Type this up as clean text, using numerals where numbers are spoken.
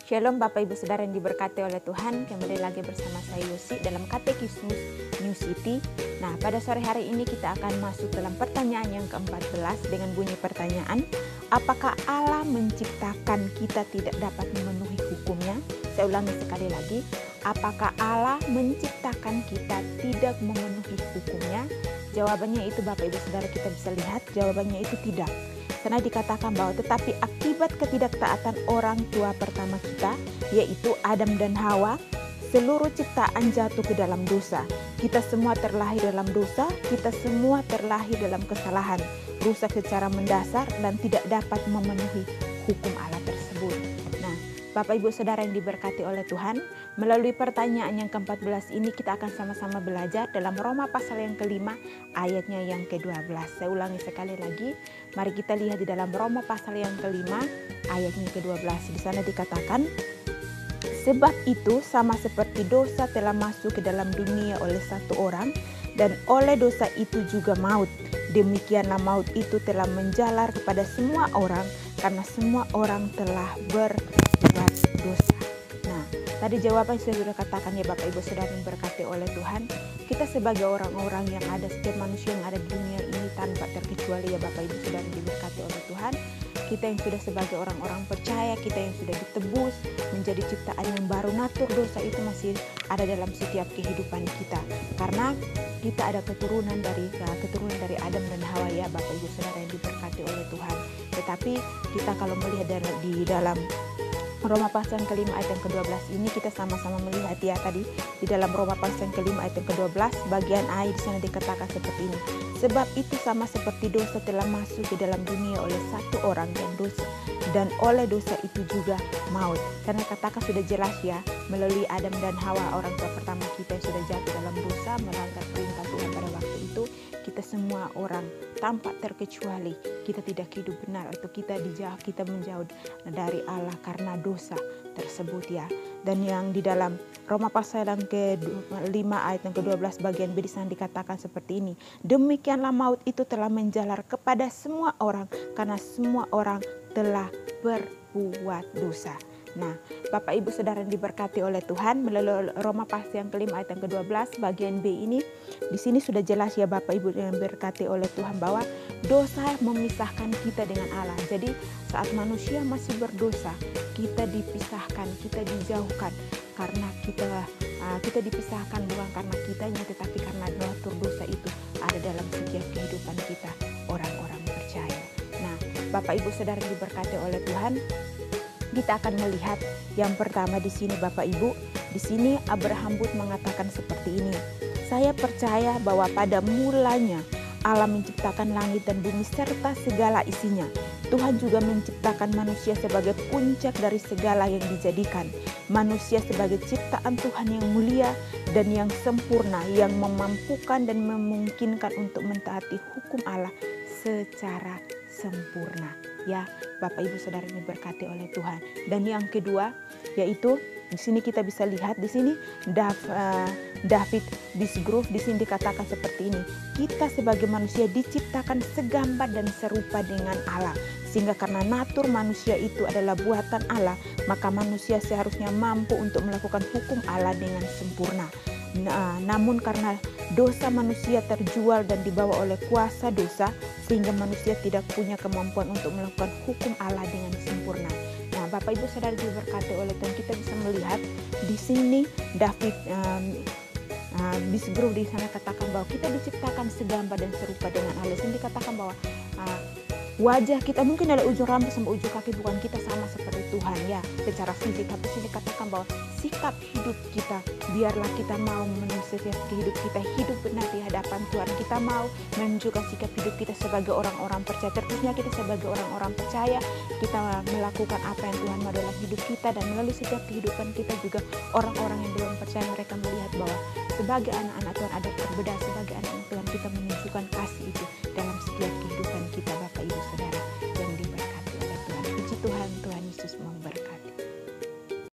Shalom Bapak Ibu Saudara yang diberkati oleh Tuhan. Kembali lagi bersama saya Yosi dalam Katekismus New City. Nah, pada sore hari ini kita akan masuk dalam pertanyaan yang ke-14 dengan bunyi pertanyaan, apakah Allah menciptakan kita tidak dapat memenuhi hukumnya? Saya ulangi sekali lagi, apakah Allah menciptakan kita tidak memenuhi hukumnya? Jawabannya itu Bapak Ibu Saudara kita bisa lihat, jawabannya itu tidak. Karena dikatakan bahwa tetapi akibat ketidaktaatan orang tua pertama kita, yaitu Adam dan Hawa, seluruh ciptaan jatuh ke dalam dosa. Kita semua terlahir dalam dosa, kita semua terlahir dalam kesalahan, rusak secara mendasar dan tidak dapat memenuhi hukum Allah tersebut. Nah, Bapak Ibu Saudara yang diberkati oleh Tuhan, melalui pertanyaan yang ke-14 ini kita akan sama-sama belajar dalam Roma pasal yang ke-5 ayatnya yang ke-12. Saya ulangi sekali lagi, mari kita lihat di dalam Roma pasal yang ke-5 ayatnya ke-12. Di sana dikatakan, sebab itu sama seperti dosa telah masuk ke dalam dunia oleh satu orang, dan oleh dosa itu juga maut. Demikianlah maut itu telah menjalar kepada semua orang, karena semua orang telah berbuat dosa. Nah, tadi jawaban saya sudah katakan ya Bapak Ibu Saudara yang berkati oleh Tuhan. Kita sebagai orang-orang yang ada, setiap manusia yang ada di dunia ini tanpa terkecuali ya Bapak Ibu Saudara yang diberkati oleh Tuhan. Kita yang sudah sebagai orang-orang percaya, kita yang sudah ditebus menjadi ciptaan yang baru, natur dosa itu masih ada dalam setiap kehidupan kita. Karena kita ada keturunan dari Adam dan Hawa ya Bapak Ibu Saudara yang diberkati oleh Tuhan. Tetapi kita kalau melihat di dalam Roma pasal yang ke-5 ayat yang ke-12 ini kita sama-sama melihat ya tadi di dalam Roma pasal yang ke-5 ayat yang ke-12 bagian A di sana dikatakan seperti ini. Sebab itu sama seperti dosa telah masuk ke dalam dunia oleh satu orang dan oleh dosa itu juga maut. Karena katakan sudah jelas ya, melalui Adam dan Hawa orang tua pertama kita yang sudah jatuh dalam dosa melanggar perintah Tuhan pada waktu itu, kita semua orang tanpa terkecuali kita tidak hidup benar atau kita menjauh dari Allah karena dosa tersebut ya. Dan yang di dalam Roma pasal yang ke-5 ayat yang ke-12 bagian B di sana dikatakan seperti ini. Demikianlah maut itu telah menjalar kepada semua orang karena semua orang telah berbuat dosa. Nah, Bapak Ibu Saudara yang diberkati oleh Tuhan, melalui Roma pasal yang ke-5 ayat yang ke-12 bagian B ini, di sini sudah jelas ya Bapak Ibu yang diberkati oleh Tuhan bahwa dosa memisahkan kita dengan Allah. Jadi saat manusia masih berdosa, kita dipisahkan, kita dijauhkan karena kita dipisahkan bukan karena kitanya tetapi karena natur dosa itu ada dalam setiap kehidupan kita orang-orang percaya. Nah, Bapak Ibu Saudara yang diberkati oleh Tuhan, kita akan melihat yang pertama di sini Bapak Ibu. Di sini Abraham Booth mengatakan seperti ini. Saya percaya bahwa pada mulanya Allah menciptakan langit dan bumi serta segala isinya. Tuhan juga menciptakan manusia sebagai puncak dari segala yang dijadikan. Manusia sebagai ciptaan Tuhan yang mulia dan yang sempurna, yang memampukan dan memungkinkan untuk mentaati hukum Allah secara sempurna. Ya, Bapak Ibu Saudara ini berkati oleh Tuhan. Dan yang kedua yaitu di sini kita bisa lihat di sini David Bisgrove di sini dikatakan seperti ini. Kita sebagai manusia diciptakan segambar dan serupa dengan Allah. Sehingga karena natur manusia itu adalah buatan Allah, maka manusia seharusnya mampu untuk melakukan hukum Allah dengan sempurna. Namun karena dosa manusia terjual dan dibawa oleh kuasa dosa, sehingga manusia tidak punya kemampuan untuk melakukan hukum Allah dengan sempurna. Nah, Bapak Ibu Saudara diberkati oleh Tuhan, kita bisa melihat di sini David Bisgrove di sana katakan bahwa kita diciptakan segambar dan serupa dengan Allah. Di sini dikatakan bahwa wajah kita mungkin dari ujung rambut sampai ujung kaki bukan kita sama seperti Tuhan ya secara fisik, tapi sini dikatakan bahwa sikap hidup kita, biarlah kita mau menuliskan hidup kita hidup benar di hadapan Tuhan. Kita mau menunjukkan sikap hidup kita sebagai orang-orang percaya, terkhususnya kita sebagai orang-orang percaya, kita melakukan apa yang Tuhan mau dalam hidup kita, dan melalui setiap kehidupan kita juga orang-orang yang belum percaya mereka melihat bahwa sebagai anak-anak Tuhan ada perbedaan, sebagai anak-anak Tuhan kita menunjukkan kasih itu dan